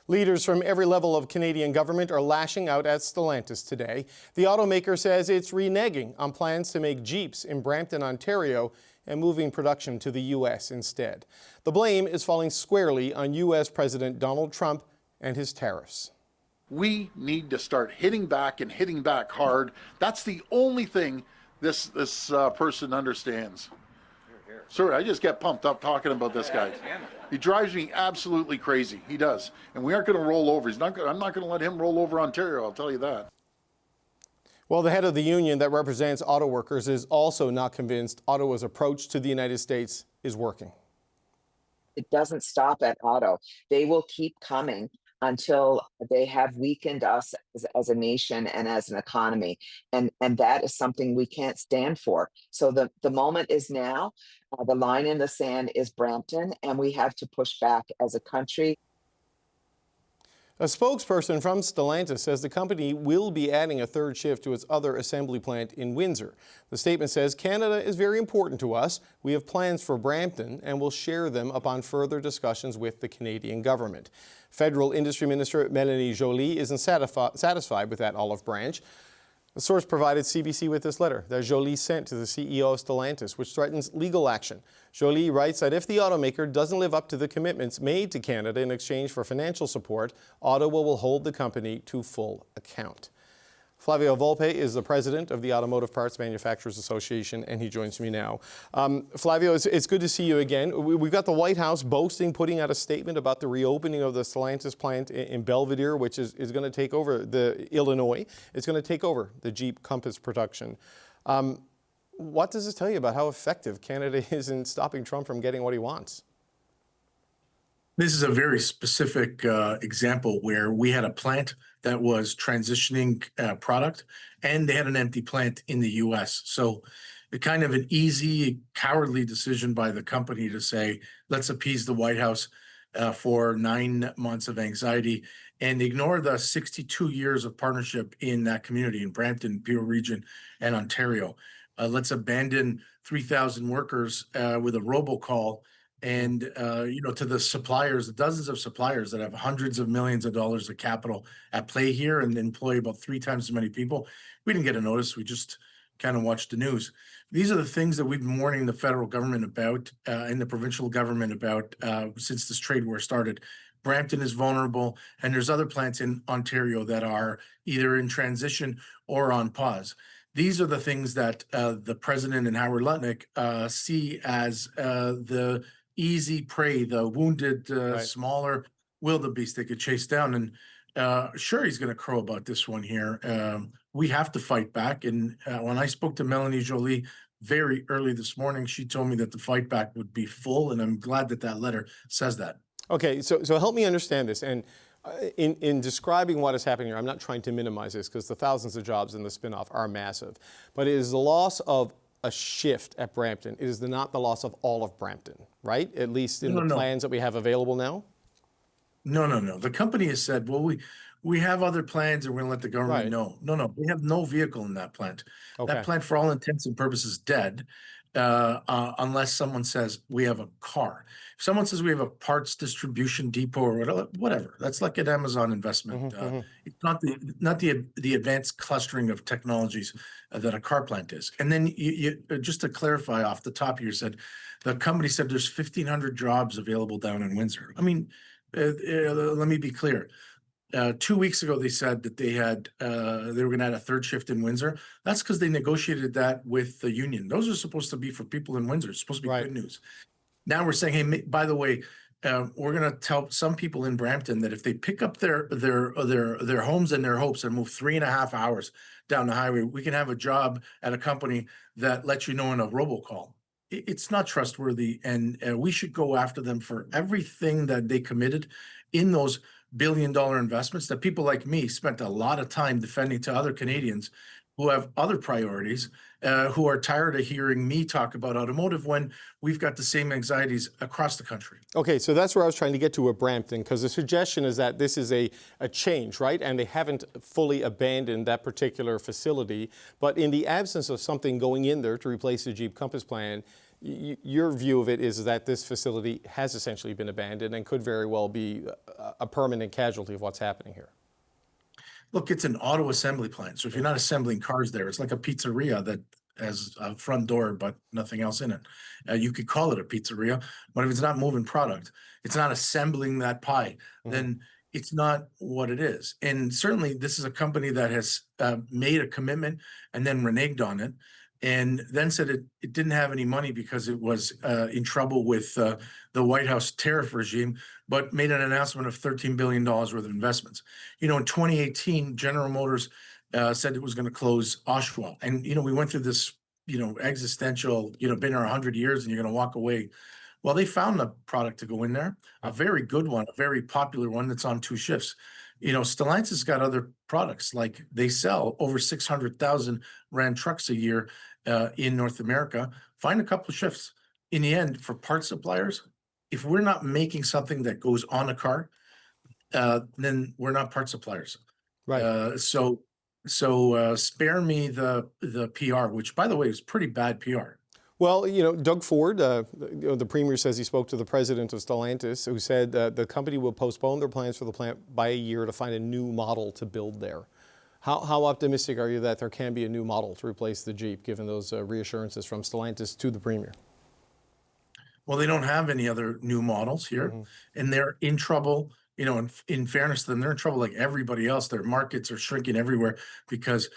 Leaders from every level of Canadian government are lashing out at Stellantis today. The automaker says it's reneging on plans to make Jeeps in Brampton, Ontario, and moving production to the U.S. instead. The blame is falling squarely on U.S. President Donald Trump and his tariffs. We need to start hitting back and hitting back hard. That's the only thing this person understands. Sorry, I just get pumped up talking about this guy. He drives me absolutely crazy. He does. And we aren't going to roll over. I'm not going to let him roll over Ontario, I'll tell you that. Well, the head of the union that represents auto workers is also not convinced Ottawa's approach to the United States is working. It doesn't stop at auto. They will keep coming until they have weakened us as a nation and as an economy. And that is something we can't stand for. So the moment is now. The line in the sand is Brampton, and we have to push back as a country. A spokesperson from Stellantis says the company will be adding a third shift to its other assembly plant in Windsor. The statement says, Canada is very important to us. We have plans for Brampton and will share them upon further discussions with the Canadian government. Federal Industry Minister Mélanie Joly isn't satisfied with that olive branch. The source provided CBC with this letter that Joly sent to the CEO of Stellantis, which threatens legal action. Joly writes that if the automaker doesn't live up to the commitments made to Canada in exchange for financial support, Ottawa will hold the company to full account. Flavio Volpe is the president of the Automotive Parts Manufacturers Association, and he joins me now. Flavio, it's good to see you again. We've got the White House putting out a statement about the reopening of the Stellantis plant in Belvedere, which is going to take over Illinois. It's going to take over the Jeep Compass production. What does this tell you about how effective Canada is in stopping Trump from getting what he wants? This is a very specific example where we had a plant that was transitioning product, and they had an empty plant in the U.S. So kind of an easy, cowardly decision by the company to say, let's appease the White House for 9 months of anxiety and ignore the 62 years of partnership in that community in Brampton, Peel Region, and Ontario. Let's abandon 3,000 workers with a robocall. And, to the suppliers, the dozens of suppliers that have hundreds of millions of dollars of capital at play here and employ about 3 times as many people. We didn't get a notice. We just kind of watched the news. These are the things that we've been warning the federal government about and the provincial government about since this trade war started. Brampton is vulnerable, and there's other plants in Ontario that are either in transition or on pause. These are the things that the president and Howard Lutnick see as the easy prey, the wounded, smaller wildebeest they could chase down. And sure, he's going to crow about this one here. We have to fight back. And when I spoke to Mélanie Joly very early this morning, she told me that the fight back would be full. And I'm glad that that letter says that. Okay, so help me understand this. And in describing what is happening here, I'm not trying to minimize this because the thousands of jobs in the spinoff are massive. But it is the loss of a shift at Brampton. It is not the loss of all of Brampton, right? At least in the plans that we have available now? No. The company has said, well, we have other plans and we're going to let the government know. No. We have no vehicle in that plant. Okay. That plant, for all intents and purposes, dead, unless someone says we have a car. If someone says we have a parts distribution depot or whatever, that's like an Amazon investment. It's not the advanced clustering of technologies that a car plant is. And then you just to clarify off the top here, said the company said there's 1,500 jobs available down in Windsor. I mean, let me be clear. 2 weeks ago, they said that they were going to add a third shift in Windsor. That's because they negotiated that with the union. Those are supposed to be for people in Windsor. It's supposed to be good news. Now we're saying, hey, by the way, we're going to tell some people in Brampton that if they pick up their homes and their hopes and move 3.5 hours down the highway, we can have a job at a company that lets you know in a robocall. It's not trustworthy, and we should go after them for everything that they committed in those billion-dollar investments that people like me spent a lot of time defending to other Canadians who have other priorities, who are tired of hearing me talk about automotive when we've got the same anxieties across the country. Okay, so that's where I was trying to get to at Brampton, because the suggestion is that this is a change, right? And they haven't fully abandoned that particular facility. But in the absence of something going in there to replace the Jeep Compass plan, your view of it is that this facility has essentially been abandoned and could very well be a permanent casualty of what's happening here. Look, it's an auto assembly plant. So if you're not assembling cars there, it's like a pizzeria that has a front door but nothing else in it. You could call it a pizzeria, but if it's not moving product, it's not assembling that pie, then it's not what it is. And certainly this is a company that has made a commitment and then reneged on it, and then said it didn't have any money because it was in trouble with the White House tariff regime, but made an announcement of $13 billion worth of investments. You know, in 2018, General Motors said it was going to close Oshawa. And, you know, we went through this, you know, existential, you know, been here 100 years and you're going to walk away. Well, they found a product to go in there, a very good one, a very popular one that's on 2 shifts. You know, Stellantis has got other products, like they sell over 600,000 Ram trucks a year in North America. Find a couple of shifts. In the end, for parts suppliers, if we're not making something that goes on a car, then we're not part suppliers. Right. So spare me the PR, which, by the way, is pretty bad PR. Well, you know, Doug Ford, the Premier, says he spoke to the president of Stellantis, who said the company will postpone their plans for the plant by a year to find a new model to build there. How optimistic are you that there can be a new model to replace the Jeep, given those reassurances from Stellantis to the Premier? Well, they don't have any other new models here, and they're in trouble. You know, in fairness to them, they're in trouble like everybody else. Their markets are shrinking everywhere because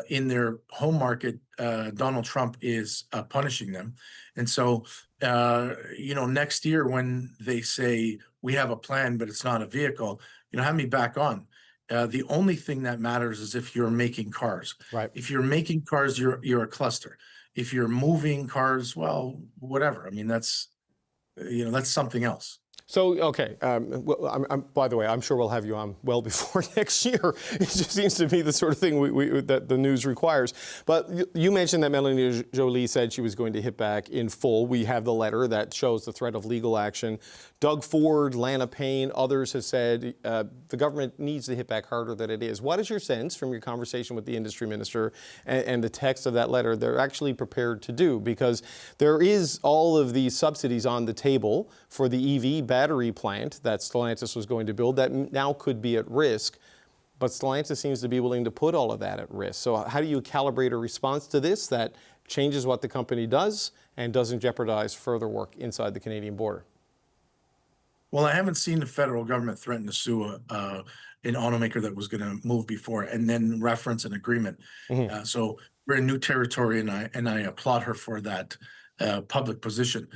in their home market, Donald Trump is punishing them. And so, you know, next year when they say we have a plan, but it's not a vehicle, you know, have me back on. The only thing that matters is if you're making cars. Right. If you're making cars, you're a cluster. If you're moving cars, well, whatever. I mean, that's, you know, that's something else. So, okay, well, by the way, I'm sure we'll have you on well before next year. It just seems to be the sort of thing that the news requires. But you mentioned that Mélanie Joly said she was going to hit back in full. We have the letter that shows the threat of legal action. Doug Ford, Lana Payne, others have said the government needs to hit back harder than it is. What is your sense from your conversation with the Industry Minister and the text of that letter they're actually prepared to do? Because there is all of these subsidies on the table for the EV battery plant that Stellantis was going to build that now could be at risk, but Stellantis seems to be willing to put all of that at risk. So how do you calibrate a response to this that changes what the company does and doesn't jeopardize further work inside the Canadian border? Well, I haven't seen the federal government threaten to sue an automaker that was going to move before and then reference an agreement. So we're in new territory, and I applaud her for that public position.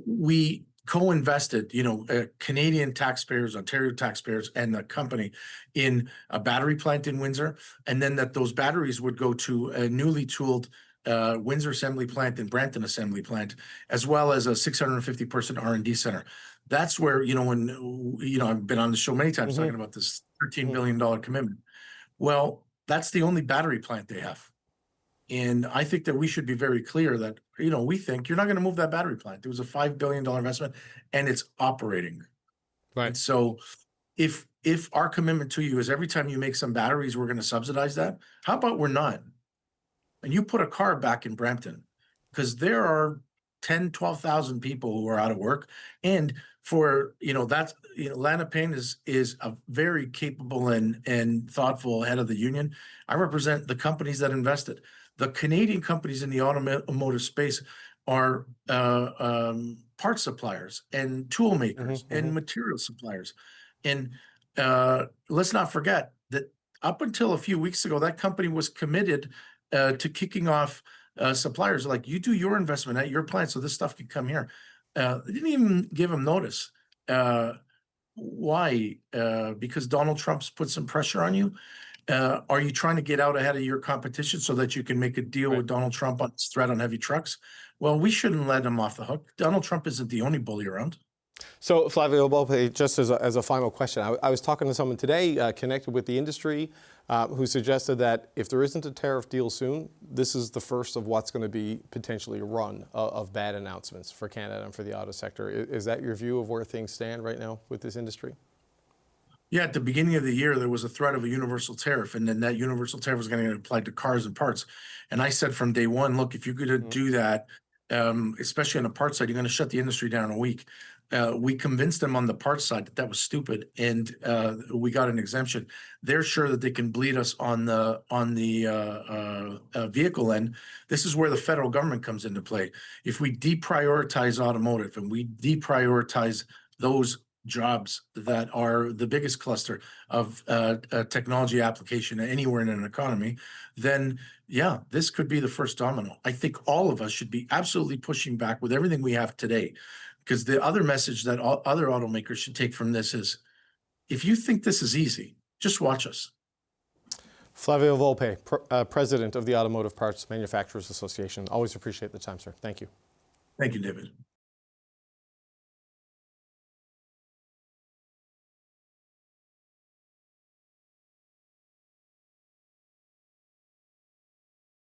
We co-invested, you know, Canadian taxpayers, Ontario taxpayers, and the company in a battery plant in Windsor, and then that those batteries would go to a newly tooled Windsor assembly plant and Brampton assembly plant, as well as a 650-person R&D center. That's where, you know, when, you know, I've been on the show many times talking about this $13 billion commitment. Well, that's the only battery plant they have. And I think that we should be very clear that, you know, we think you're not going to move that battery plant. It was a $5 billion investment and it's operating. Right. And so if our commitment to you is every time you make some batteries, we're going to subsidize that, how about we're not? And you put a car back in Brampton, because there are 10, 12,000 people who are out of work. And for, you know, that's, you know, Lana Payne is a very capable and thoughtful head of the union. I represent the companies that invested. The Canadian companies in the automotive space are part suppliers and tool makers and material suppliers. And let's not forget that up until a few weeks ago, that company was committed to kicking off suppliers. Like, you do your investment at your plant so this stuff can come here. They didn't even give them notice. Why? Because Donald Trump's put some pressure on you? Are you trying to get out ahead of your competition so that you can make a deal with Donald Trump on his threat on heavy trucks? Well, we shouldn't let him off the hook. Donald Trump isn't the only bully around. So, Flavio Volpe, just as a final question, I was talking to someone today connected with the industry who suggested that if there isn't a tariff deal soon, this is the first of what's going to be potentially a run of bad announcements for Canada and for the auto sector. Is that your view of where things stand right now with this industry? Yeah, at the beginning of the year, there was a threat of a universal tariff, and then that universal tariff was going to get applied to cars and parts. And I said from day one, look, if you're going to do that, especially on the parts side, you're going to shut the industry down in a week. We convinced them on the parts side that was stupid, and we got an exemption. They're sure that they can bleed us on the vehicle end. This is where the federal government comes into play. If we deprioritize automotive and we deprioritize those jobs that are the biggest cluster of technology application anywhere in an economy, then yeah, this could be the first domino. I think all of us should be absolutely pushing back with everything we have today. Because the other message that other automakers should take from this is, if you think this is easy, just watch us. Flavio Volpe, President of the Automotive Parts Manufacturers Association. Always appreciate the time, sir. Thank you. Thank you, David.